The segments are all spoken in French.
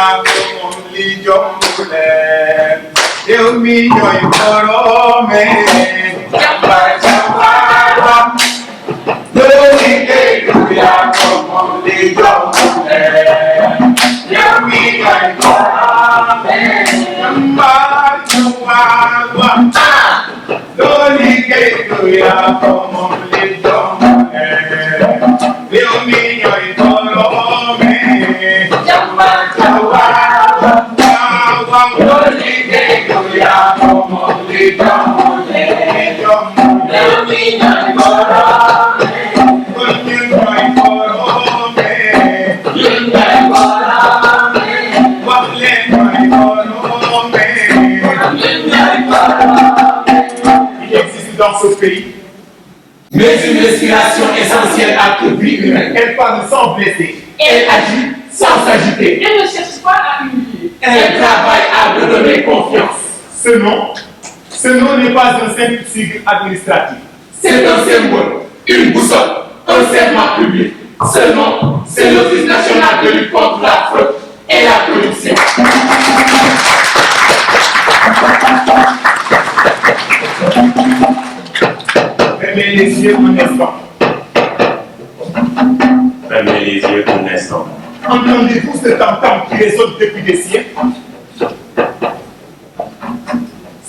ya li jomule yow mi ñooy borome jàmbaar jàmbaar doo liggéey du ya li jomule yow mi ñooy borome jàmbaar jàmbaar doo liggéey du ya li jomule yow mi ñooy borome jàmbaar jàmbaar doo liggéey du ya li jomule yow mi ñooy borome kon ñun ñooy borome ñun ñooy borome wax leen ñooy borome ñun ñooy borome. Il existe dans ce pays mais une respiration essentielle à toute vie humaine. Elle parle sans blesser. Elle agit sans s'agiter. Elle ne cherche pas à humilier. Elle travaille à redonner confiance. Ce nom n'est pas un simple sigle administratif. C'est un symbole, une boussole, un serment public. Ce nom, c'est l'Office national de lutte contre la fraude et la corruption. Fermez les yeux un instant. Fermez les yeux un instant. Entendez-vous ce tam-tam qui résonne depuis des siècles?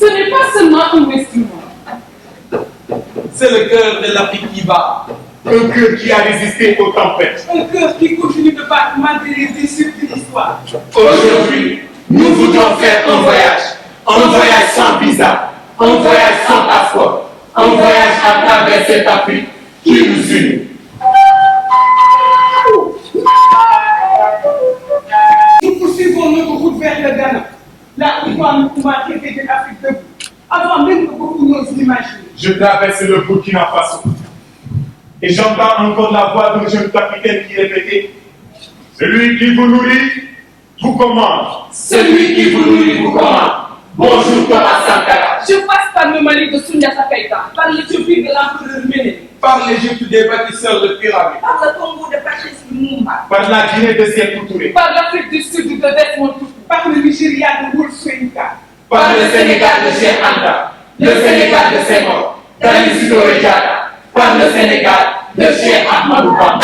Ce n'est pas seulement un instrument. C'est le cœur de l'Afrique qui bat. Un cœur qui a résisté aux tempêtes. Un cœur qui continue de battre malgré les blessures de l'histoire. Aujourd'hui, nous voudrons faire un voyage sans visa, un voyage sans passeport, un voyage à travers cette Afrique qui nous unit. Nous poursuivons notre route vers le Ghana, là où nous pouvons traiter de l'Afrique debout, avant même que beaucoup n'osent l'imaginer. Je traverse le Burkina Faso et j'entends encore la voix d'un jeune capitaine qui répétait: celui qui vous nourrit vous commande. Celui qui vous nourrit vous commande. Bonjour Thomas Sankara. Je passe par le Mali de Sundiata Keïta, par l'Éthiopie de l'empereur Méné, Par l'Égypte des bâtisseurs de pyramides. par le Congo de Patrice Lumumba, Par la Guinée de Sékou Touré, par l'Afrique du Sud de Desmond Tutu, par le Nigeria de Wole Soyinka, Par le Sénégal de Cheikh Anta. Le Sénégal de Senghor. d'Aline Sitoé Diatta. Par le Sénégal de Cheikh Ahmadou Bamba.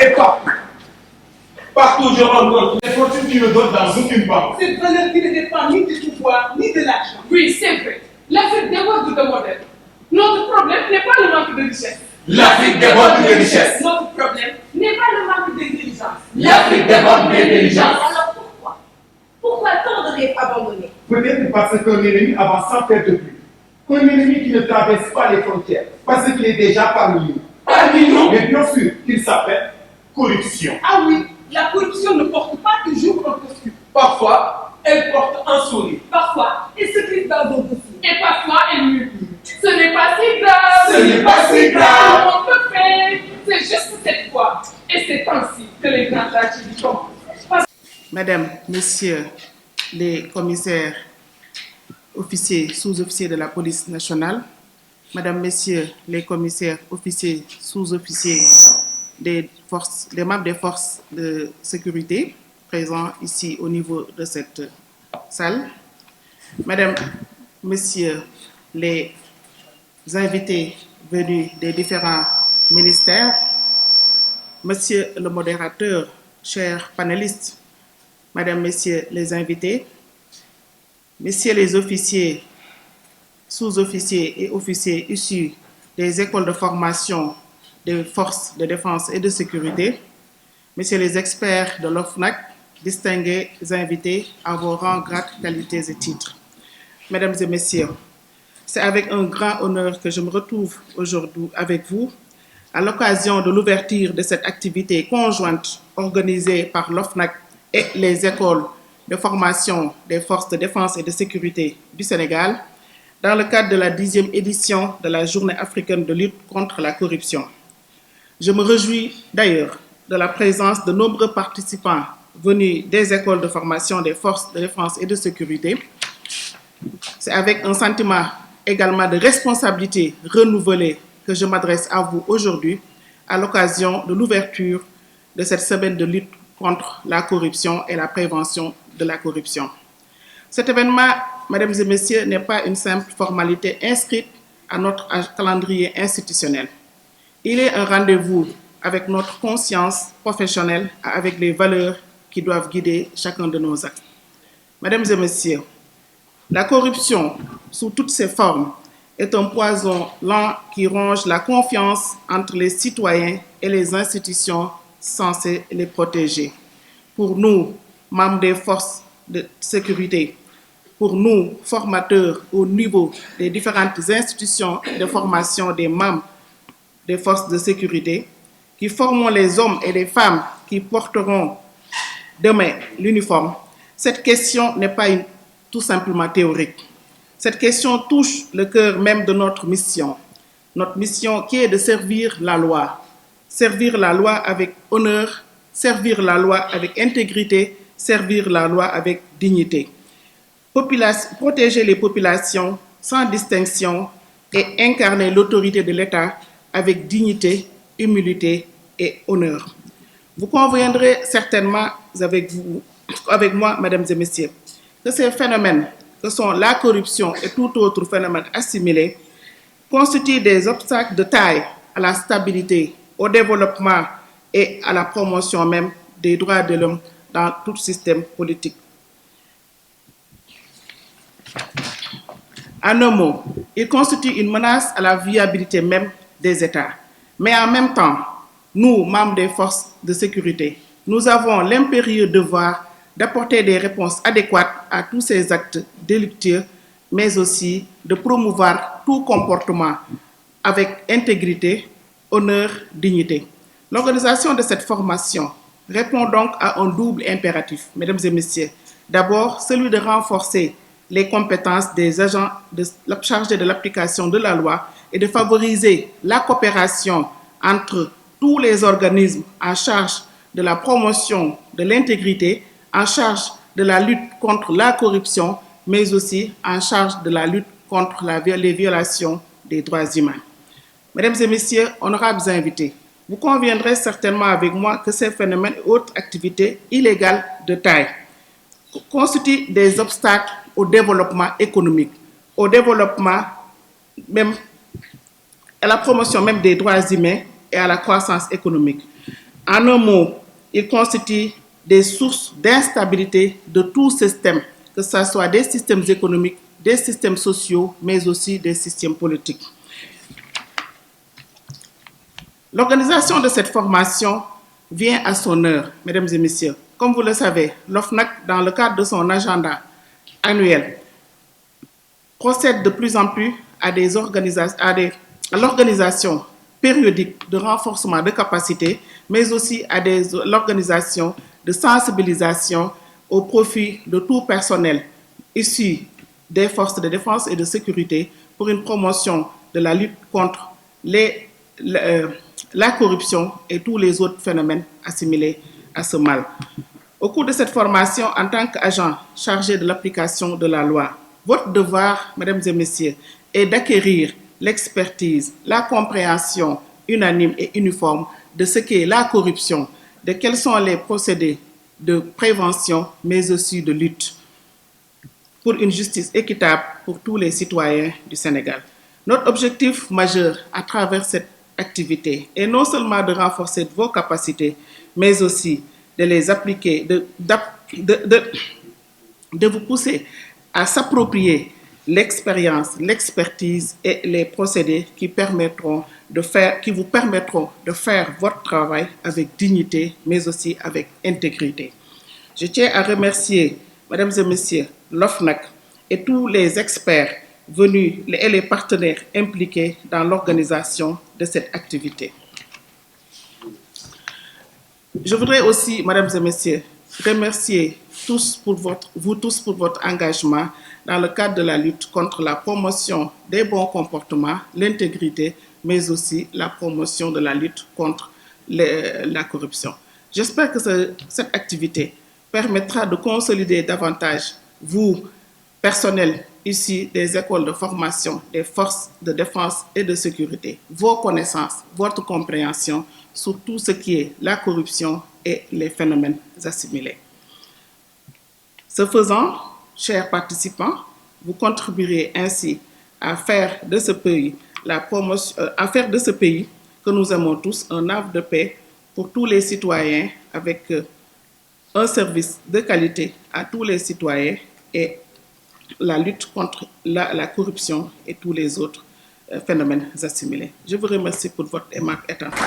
et partout où je rencontre les fortunes qui ne donnent dans aucune banque. cette valeur qui ne dépend ni du pouvoir ni de l'argent. Oui, c'est vrai. L'Afrique déborde de modèle. Notre problème n'est pas le manque de richesse. L'Afrique déborde de richesse. Notre problème n'est pas le manque d'intelligence. L'Afrique déborde d'intelligence. Alors pourquoi? Pourquoi tant de rêves abandonnés? Peut-être parce qu'un ennemi avance sans faire de bruit. Un ennemi qui ne traverse pas les frontières, parce qu'il est déjà parmi nous. Parmi nous. Mais bien sûr qu'il s'appelle corruption. Ah oui, la corruption ne porte pas toujours un costume. Parfois, elle porte un sourire. Parfois, elle se glisse dans un dossier. Et parfois, elle murmure. Ce n'est pas si grave. Ce n'est pas si grave. On peut faire. C'est juste cette fois. Et c'est ainsi que les grands tragédies commencent. Mesdames, Messieurs les commissaires, officiers, sous-officiers de la police nationale, Mesdames, Messieurs les commissaires, officiers, sous-officiers des membres des forces de sécurité présents ici au niveau de cette salle, Mesdames, Messieurs les invités venus des différents ministères, Monsieur le modérateur, chers panélistes, Mesdames, Messieurs les invités, Messieurs les officiers, sous-officiers et officiers issus des écoles de formation des forces de défense et de sécurité, Messieurs les experts de l'OFNAC, distingués invités à vos rangs, grades, qualités et titres. Mesdames et Messieurs, c'est avec un grand honneur que je me retrouve aujourd'hui avec vous à l'occasion de l'ouverture de cette activité conjointe organisée par l'OFNAC et les écoles de formation des forces de défense et de sécurité du Sénégal dans le cadre de la 10e édition de la Journée africaine de lutte contre la corruption. Je me réjouis d'ailleurs de la présence de nombreux participants venus des écoles de formation des forces de défense et de sécurité. C'est avec un sentiment également de responsabilité renouvelée que je m'adresse à vous aujourd'hui à l'occasion de l'ouverture de cette semaine de lutte contre la corruption et la prévention de la corruption. Cet événement, mesdames et messieurs, n'est pas une simple formalité inscrite à notre calendrier institutionnel. Il est un rendez-vous avec notre conscience professionnelle et avec les valeurs qui doivent guider chacun de nos actes. Mesdames et messieurs, la corruption, sous toutes ses formes, est un poison lent qui ronge la confiance entre les citoyens et les institutions censées les protéger. Pour nous, membres des forces de sécurité, pour nous, formateurs au niveau des différentes institutions de formation des membres des forces de sécurité, qui formons les hommes et les femmes qui porteront demain l'uniforme, cette question n'est pas tout simplement théorique. Cette question touche le cœur même de notre mission qui est de servir la loi avec honneur, servir la loi avec intégrité, servir la loi avec dignité. Protéger les populations sans distinction et incarner l'autorité de l'État avec dignité, humilité et honneur. Vous conviendrez certainement avec moi, mesdames et messieurs, que ces phénomènes, que sont la corruption et tout autre phénomène assimilé, constituent des obstacles de taille à la stabilité, au développement et à la promotion même des droits de l'homme dans tout système politique. En un mot, ils constituent une menace à la viabilité même des États. Mais en même temps, nous, membres des forces de sécurité, nous avons l'impérieux devoir d'apporter des réponses adéquates à tous ces actes délictueux, mais aussi de promouvoir tout comportement avec intégrité, honneur, dignité. L'organisation de cette formation répond donc à un double impératif, mesdames et messieurs. D'abord, celui de renforcer les compétences des agents chargés de l'application de la loi et de favoriser la coopération entre tous les organismes en charge de la promotion de l'intégrité, en charge de la lutte contre la corruption, mais aussi en charge de la lutte contre les violations des droits humains. Mesdames et messieurs, honorables invités, vous conviendrez certainement avec moi que ces phénomènes et autres activités illégales de taille constituent des obstacles au développement économique, au développement même, à la promotion même des droits humains et à la croissance économique. En un mot, ils constituent des sources d'instabilité de tout système, que ce soit des systèmes économiques, des systèmes sociaux, mais aussi des systèmes politiques. L'organisation de cette formation vient à son heure, mesdames et messieurs. Comme vous le savez, l'OFNAC, dans le cadre de son agenda annuel, procède de plus en plus à l'organisation périodique de renforcement de capacités, mais aussi à l'organisation de sensibilisation au profit de tout personnel issu des forces de défense et de sécurité pour une promotion de la lutte contre la corruption et tous les autres phénomènes assimilés à ce mal. Au cours de cette formation, en tant qu'agent chargé de l'application de la loi, votre devoir, mesdames et messieurs, est d'acquérir l'expertise, la compréhension unanime et uniforme de ce qu'est la corruption, de quels sont les procédés de prévention, mais aussi de lutte pour une justice équitable pour tous les citoyens du Sénégal. Notre objectif majeur à travers cette activité est non seulement de renforcer vos capacités, mais aussi de les appliquer, de vous pousser à s'approprier l'expérience, l'expertise et les procédés qui vous permettront de faire votre travail avec dignité, mais aussi avec intégrité. Je tiens à remercier, mesdames et messieurs, l'OFNAC et tous les experts venus et les partenaires impliqués dans l'organisation de cette activité. Je voudrais aussi, mesdames et messieurs, remercier vous tous pour votre engagement dans le cadre de la lutte contre la promotion des bons comportements, l'intégrité, mais aussi la promotion de la lutte contre la corruption. J'espère que cette activité permettra de consolider davantage vous, personnel issus des écoles de formation des forces de défense et de sécurité, vos connaissances, votre compréhension sur tout ce qui est la corruption et les phénomènes assimilés. Ce faisant, chers participants, vous contribuerez ainsi à faire de ce pays que nous aimons tous un havre de paix pour tous les citoyens, avec un service de qualité à tous les citoyens et la lutte contre la corruption et tous les autres phénomènes assimilés. Je vous remercie pour votre aimable attention.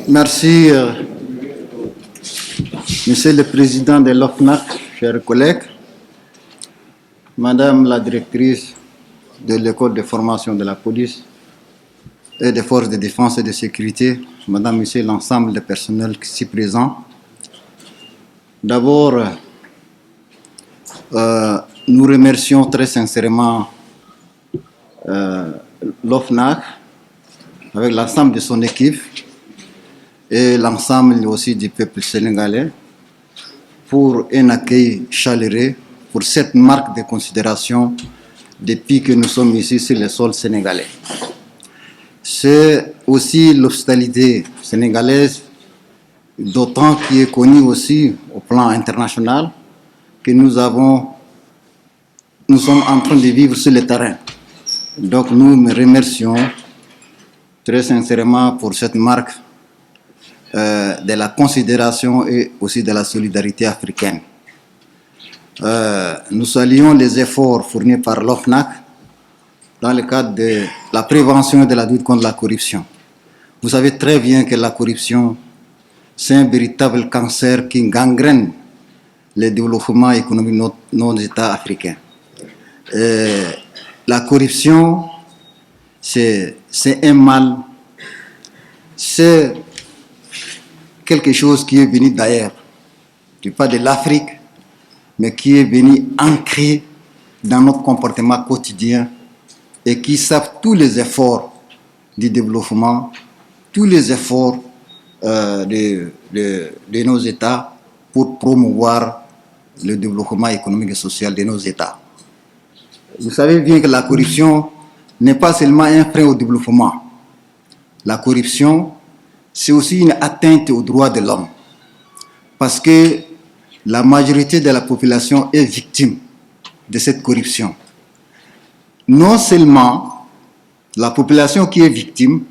Merci, Monsieur le Président de l'OFNAC, chers collègues, Madame la Directrice de l'École de formation de la police et des forces de défense et de sécurité, Madame, Monsieur, l'ensemble des personnels ici présents. D'abord, nous remercions très sincèrement l'OFNAC avec l'ensemble de son équipe et l'ensemble aussi du peuple sénégalais pour un accueil chaleureux, pour cette marque de considération depuis que nous sommes ici sur le sol sénégalais. C'est aussi l'hospitalité sénégalaise, d'autant qui est connue aussi au plan international, que nous sommes en train de vivre sur le terrain. Donc nous remercions très sincèrement pour cette marque de la considération et aussi de la solidarité africaine. Nous saluons les efforts fournis par l'OFNAC dans le cadre de la prévention et de la lutte contre la corruption. Vous savez très bien que la corruption, c'est un véritable cancer qui gangrène le développement économique de nos États africains. La corruption, c'est un mal, c'est quelque chose qui est venu d'ailleurs, pas de l'Afrique, mais qui est venu ancrer dans notre comportement quotidien et qui savent tous les efforts du développement, tous les efforts de nos États pour promouvoir le développement économique et social de nos États. Vous savez bien que la corruption n'est pas seulement un frein au développement. La corruption, c'est aussi une atteinte aux droits de l'homme. Parce que la majorité de la population est victime de cette corruption. Non seulement la population qui est victime,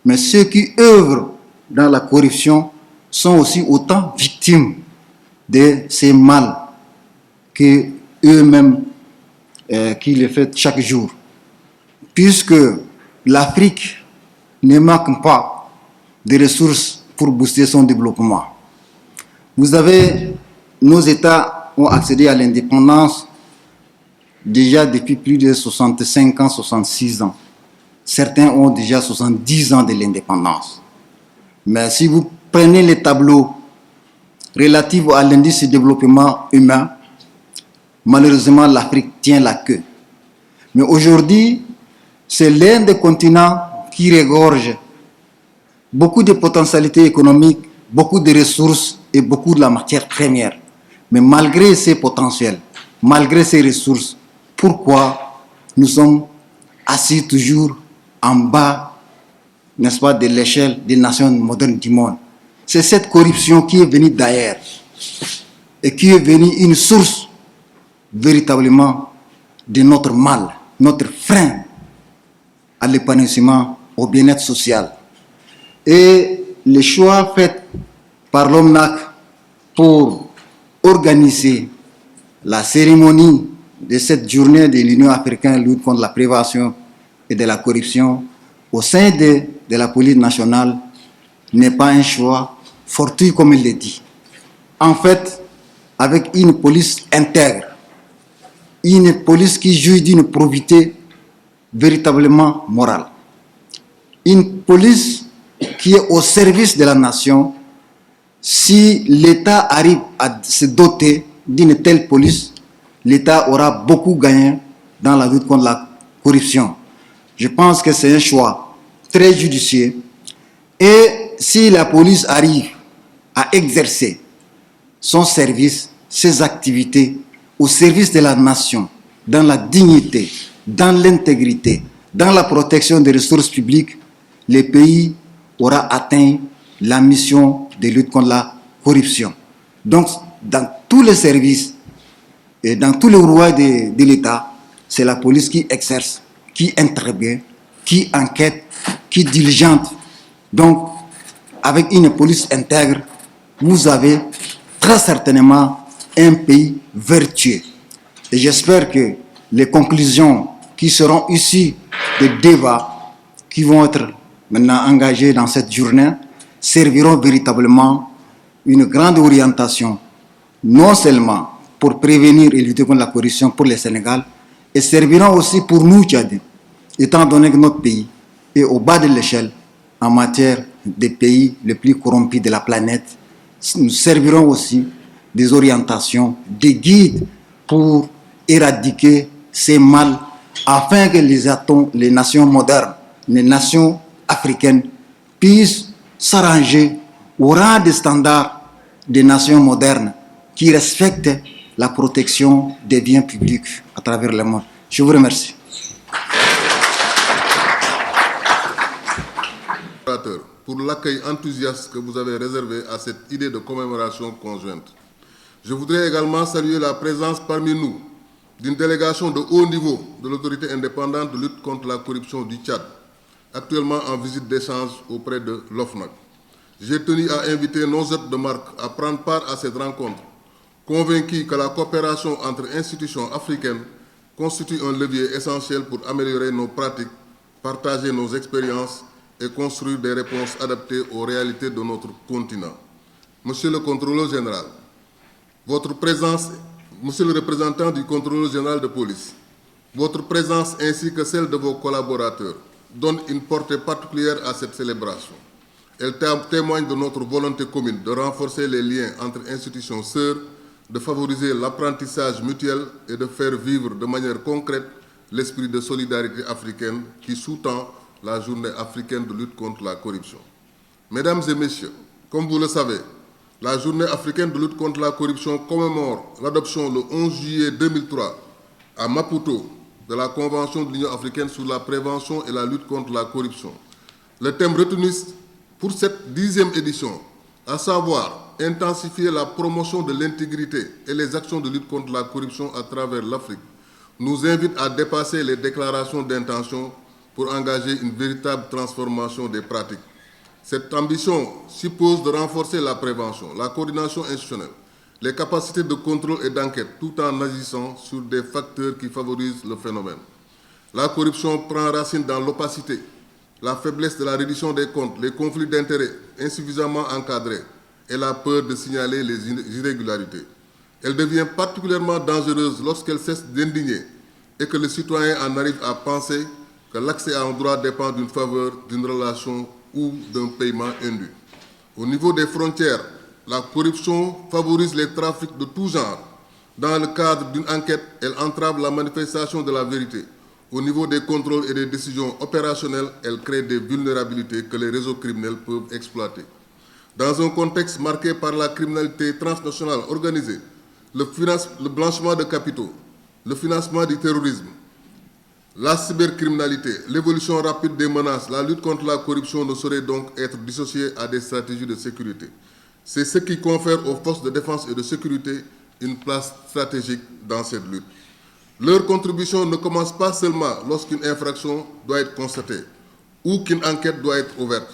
mais ceux qui œuvrent dans la corruption sont aussi autant victimes de ces mal que eux-mêmes qui les font chaque jour. Puisque l'Afrique ne manque pas de ressources pour booster son développement. Vous avez, nos États ont accédé à l'indépendance déjà depuis plus de 65 ans, 66 ans. Certains ont déjà 70 ans de l'indépendance. Mais si vous prenez les tableaux relatifs à l'indice de développement humain, malheureusement l'Afrique tient la queue. Mais aujourd'hui, c'est l'un des continents qui regorge beaucoup de potentialités économiques, beaucoup de ressources et beaucoup de la matière première. Mais malgré ces potentiels, malgré ces ressources, pourquoi nous sommes assis toujours en bas, n'est-ce pas, de l'échelle des nations modernes du monde? C'est cette corruption qui est venue d'ailleurs et qui est venue une source véritablement de notre mal, notre frein à l'épanouissement, au bien-être social. Et les choix faits par l'OFNAC pour organiser la cérémonie de cette journée de l'Union africaine lutte contre la prévention et de la corruption au sein de la police nationale n'est pas un choix fortuit comme il l'a dit. En fait, avec une police intègre, une police qui jouit d'une probité véritablement morale, une police qui est au service de la nation. Si l'État arrive à se doter d'une telle police, l'État aura beaucoup gagné dans la lutte contre la corruption. Je pense que c'est un choix très judicieux. Et si la police arrive à exercer son service, ses activités au service de la nation, dans la dignité, dans l'intégrité, dans la protection des ressources publiques, le pays aura atteint la mission de lutte contre la corruption. Donc, dans tous les services et dans tous les rouages de l'État, c'est la police qui exerce, qui intervient, qui enquête, qui diligente. Donc, avec une police intègre, vous avez très certainement un pays vertueux. Et j'espère que les conclusions qui seront issues des débats qui vont être maintenant engagés dans cette journée serviront véritablement une grande orientation, non seulement pour prévenir et lutter contre la corruption pour le Sénégal, et serviront aussi pour nous, Tchadiens, étant donné que notre pays est au bas de l'échelle en matière des pays les plus corrompus de la planète. Nous servirons aussi des orientations, des guides pour éradiquer ces mâles afin que les nations modernes, les nations africaines puissent s'arranger au rang des standards des nations modernes qui respectent la protection des biens publics à travers le monde. Je vous remercie. Pour l'accueil enthousiaste que vous avez réservé à cette idée de commémoration conjointe. Je voudrais également saluer la présence parmi nous d'une délégation de haut niveau de l'autorité indépendante de lutte contre la corruption du Tchad, actuellement en visite d'échange auprès de l'OFNAC. J'ai tenu à inviter nos hôtes de marque à prendre part à cette rencontre, convaincus que la coopération entre institutions africaines constitue un levier essentiel pour améliorer nos pratiques, partager nos expériences et construire des réponses adaptées aux réalités de notre continent. Monsieur le Contrôleur général, votre présence, Monsieur le représentant du Contrôleur général de police, votre présence ainsi que celle de vos collaborateurs donne une portée particulière à cette célébration. Elle témoigne de notre volonté commune de renforcer les liens entre institutions sœurs, de favoriser l'apprentissage mutuel et de faire vivre de manière concrète l'esprit de solidarité africaine qui sous-tend la journée africaine de lutte contre la corruption. Mesdames et messieurs, comme vous le savez, la journée africaine de lutte contre la corruption commémore l'adoption le 11 juillet 2003 à Maputo de la Convention de l'Union africaine sur la prévention et la lutte contre la corruption. Le thème retenu pour cette 10e édition, à savoir intensifier la promotion de l'intégrité et les actions de lutte contre la corruption à travers l'Afrique, nous invite à dépasser les déclarations d'intention pour engager une véritable transformation des pratiques. Cette ambition suppose de renforcer la prévention, la coordination institutionnelle, les capacités de contrôle et d'enquête, tout en agissant sur des facteurs qui favorisent le phénomène. La corruption prend racine dans l'opacité, la faiblesse de la reddition des comptes, les conflits d'intérêts insuffisamment encadrés et la peur de signaler les irrégularités. Elle devient particulièrement dangereuse lorsqu'elle cesse d'indigner et que le citoyen en arrive à penser que l'accès à un droit dépend d'une faveur, d'une relation ou d'un paiement indu. Au niveau des frontières, la corruption favorise les trafics de tout genre. Dans le cadre d'une enquête, elle entrave la manifestation de la vérité. Au niveau des contrôles et des décisions opérationnelles, elle crée des vulnérabilités que les réseaux criminels peuvent exploiter. Dans un contexte marqué par la criminalité transnationale organisée, le blanchiment de capitaux, le financement du terrorisme, la cybercriminalité, l'évolution rapide des menaces, la lutte contre la corruption ne saurait donc être dissociée à des stratégies de sécurité. C'est ce qui confère aux forces de défense et de sécurité une place stratégique dans cette lutte. Leur contribution ne commence pas seulement lorsqu'une infraction doit être constatée ou qu'une enquête doit être ouverte.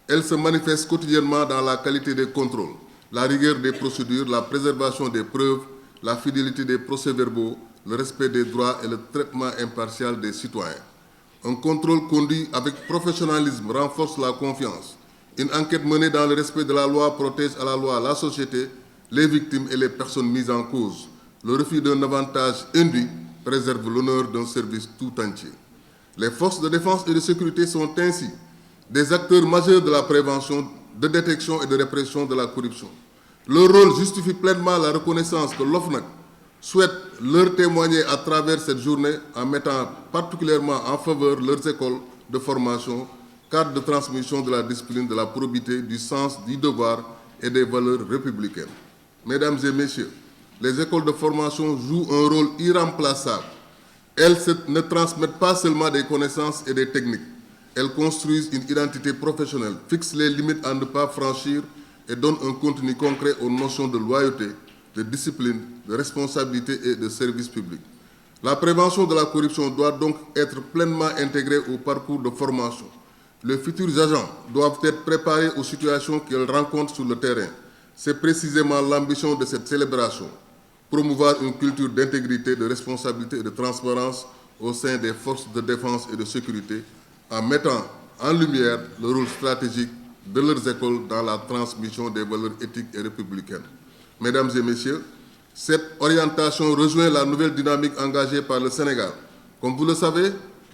Elle se manifeste quotidiennement dans la qualité des contrôles, la rigueur des procédures, la préservation des preuves, la fidélité des procès-verbaux, le respect des droits et le traitement impartial des citoyens. Un contrôle conduit avec professionnalisme renforce la confiance. Une enquête menée dans le respect de la loi protège à la loi la société, les victimes et les personnes mises en cause. Le refus d'un avantage induit préserve l'honneur d'un service tout entier. Les forces de défense et de sécurité sont ainsi des acteurs majeurs de la prévention, de détection et de répression de la corruption. Leur rôle justifie pleinement la reconnaissance que l'OFNAC souhaite leur témoigner à travers cette journée en mettant particulièrement en faveur leurs écoles de formation, cadres de transmission de la discipline, de la probité, du sens du devoir et des valeurs républicaines. Mesdames et messieurs, les écoles de formation jouent un rôle irremplaçable. Elles ne transmettent pas seulement des connaissances et des techniques. Elles construisent une identité professionnelle, fixent les limites à ne pas franchir et donnent un contenu concret aux notions de loyauté, de discipline, de responsabilité et de service public. La prévention de la corruption doit donc être pleinement intégrée au parcours de formation. Les futurs agents doivent être préparés aux situations qu'ils rencontrent sur le terrain. C'est précisément l'ambition de cette célébration, promouvoir une culture d'intégrité, de responsabilité et de transparence au sein des forces de défense et de sécurité, en mettant en lumière le rôle stratégique de leurs écoles dans la transmission des valeurs éthiques et républicaines. Mesdames et messieurs, cette orientation rejoint la nouvelle dynamique engagée par le Sénégal. Comme vous le savez,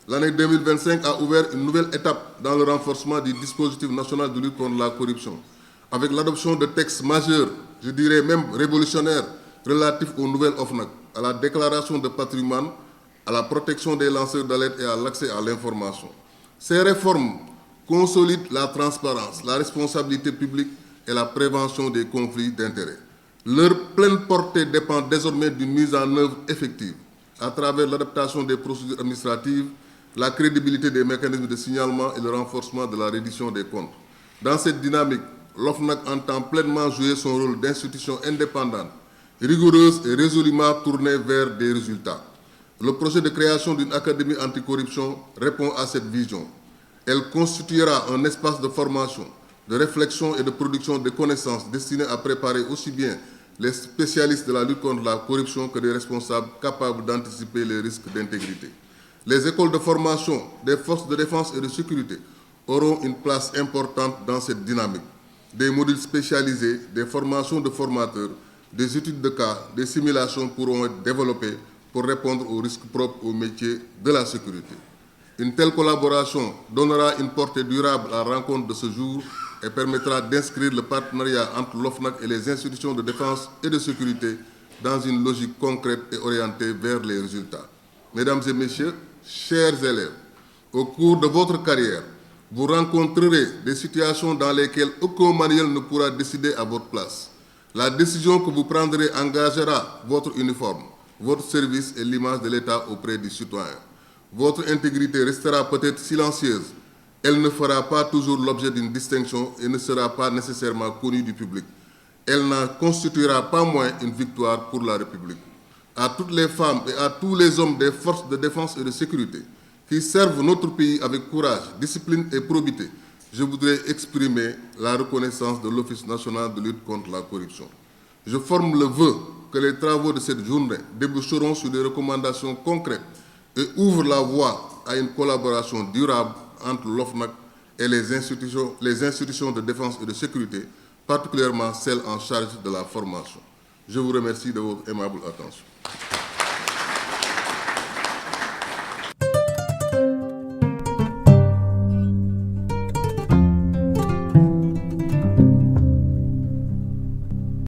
l'année 2025 a ouvert une nouvelle étape dans le renforcement du dispositif national de lutte contre la corruption, avec l'adoption de textes majeurs, je dirais même révolutionnaires, relatifs aux nouvelles OFNAC, à la déclaration de patrimoine, à la protection des lanceurs d'alerte et à l'accès à l'information. Ces réformes consolident la transparence, la responsabilité publique et la prévention des conflits d'intérêts. Leur pleine portée dépend désormais d'une mise en œuvre effective à travers l'adaptation des procédures administratives, la crédibilité des mécanismes de signalement et le renforcement de la reddition des comptes. Dans cette dynamique, l'OFNAC entend pleinement jouer son rôle d'institution indépendante, rigoureuse et résolument tournée vers des résultats. Le projet de création d'une académie anticorruption répond à cette vision. Elle constituera un espace de formation, de réflexion et de production de connaissances destinées à préparer aussi bien les spécialistes de la lutte contre la corruption que des responsables capables d'anticiper les risques d'intégrité. Les écoles de formation des forces de défense et de sécurité auront une place importante dans cette dynamique. Des modules spécialisés, des formations de formateurs, des études de cas, des simulations pourront être développées pour répondre aux risques propres au métier de la sécurité. Une telle collaboration donnera une portée durable à la rencontre de ce jour et permettra d'inscrire le partenariat entre l'OFNAC et les institutions de défense et de sécurité dans une logique concrète et orientée vers les résultats. Mesdames et messieurs, chers élèves, au cours de votre carrière, vous rencontrerez des situations dans lesquelles aucun manuel ne pourra décider à votre place. La décision que vous prendrez engagera votre uniforme, votre service et l'image de l'État auprès du citoyen. Votre intégrité restera peut-être silencieuse. Elle ne fera pas toujours l'objet d'une distinction et ne sera pas nécessairement connue du public. Elle n'en constituera pas moins une victoire pour la République. À toutes les femmes et à tous les hommes des forces de défense et de sécurité qui servent notre pays avec courage, discipline et probité, je voudrais exprimer la reconnaissance de l'Office national de lutte contre la corruption. Je forme le vœu que les travaux de cette journée déboucheront sur des recommandations concrètes et ouvrent la voie à une collaboration durable entre l'OFNAC et les institutions de défense et de sécurité, particulièrement celles en charge de la formation. Je vous remercie de votre aimable attention.